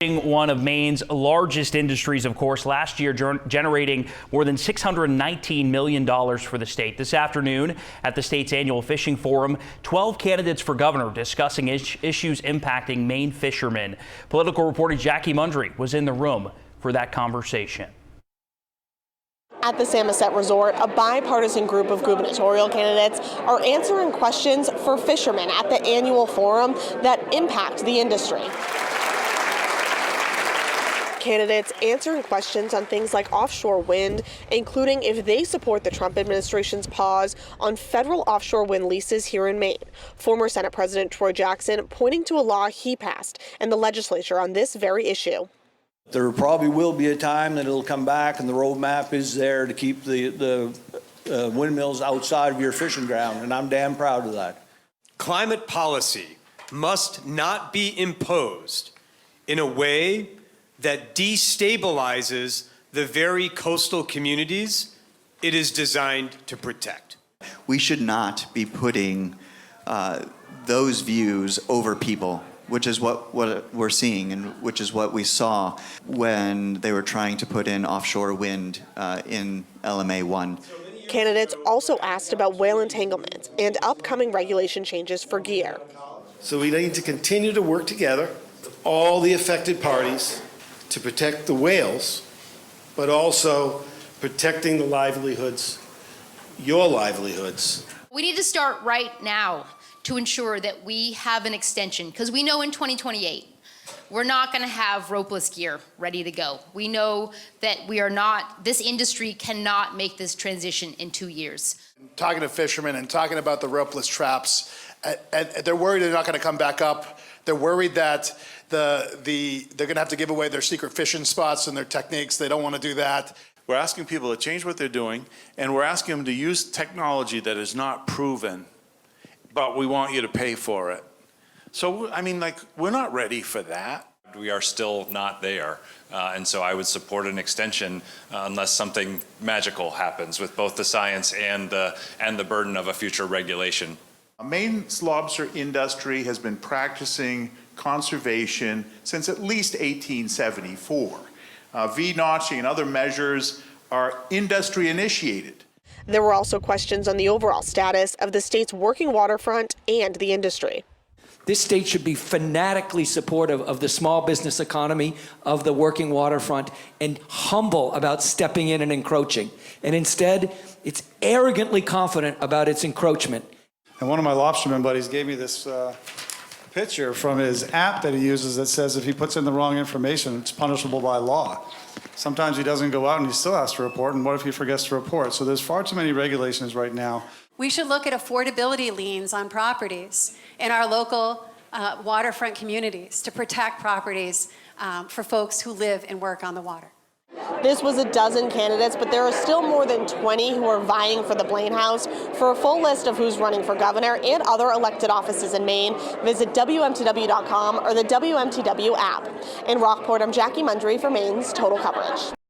One of Maine's largest industries, of course, last year generating more than $619 million for the state. This afternoon at the state's annual fishing forum, 12 candidates for governor discussing issues impacting Maine fishermen. Political reporter Jackie Mundry was in the room for that conversation. At the Samoset Resort, a bipartisan group of gubernatorial candidates are answering questions for fishermen at the annual forum that impact the industry. Candidates answering questions on things like offshore wind, including if they support the Trump administration's pause on federal offshore wind leases here in Maine. Former Senate President Troy Jackson pointing to a law he passed in the legislature on this very issue. There probably will be a time that it'll come back and the roadmap is there to keep the windmills outside of your fishing ground, and I'm damn proud of that. Climate policy must not be imposed in a way that destabilizes the very coastal communities it is designed to protect. We should not be putting those views over people, which is what we're seeing and which is what we saw when they were trying to put in offshore wind in LMA 1. Candidates also asked about whale entanglement and upcoming regulation changes for gear. So we need to continue to work together with all the affected parties to protect the whales, but also protecting the livelihoods, your livelihoods. We need to start right now to ensure that we have an extension, because we know in 2028, we're not gonna have ropeless gear ready to go. We know that this industry cannot make this transition in 2 years. Talking to fishermen and talking about the ropeless traps, and they're worried they're not gonna come back up. They're worried that they're gonna have to give away their secret fishing spots and their techniques. They don't wanna do that. We're asking people to change what they're doing, and we're asking them to use technology that is not proven, but we want you to pay for it. So, I mean, like, we're not ready for that. We are still not there, and so I would support an extension unless something magical happens with both the science and the burden of a future regulation. Maine's lobster industry has been practicing conservation since at least 1874. V-notching and other measures are industry initiated. There were also questions on the overall status of the state's working waterfront and the industry. This state should be fanatically supportive of the small business economy, of the working waterfront, and humble about stepping in and encroaching. And instead, it's arrogantly confident about its encroachment. And one of my lobsterman buddies gave me this picture from his app that he uses that says if he puts in the wrong information, it's punishable by law. Sometimes he doesn't go out and he still has to report, and what if he forgets to report? So there's far too many regulations right now. We should look at affordability liens on properties in our local waterfront communities to protect properties for folks who live and work on the water. This was a dozen candidates, but there are still more than 20 who are vying for the Blaine House. For a full list of who's running for governor and other elected offices in Maine, visit WMTW.com or the WMTW app. In Rockport, I'm Jackie Mundry for Maine's Total Coverage.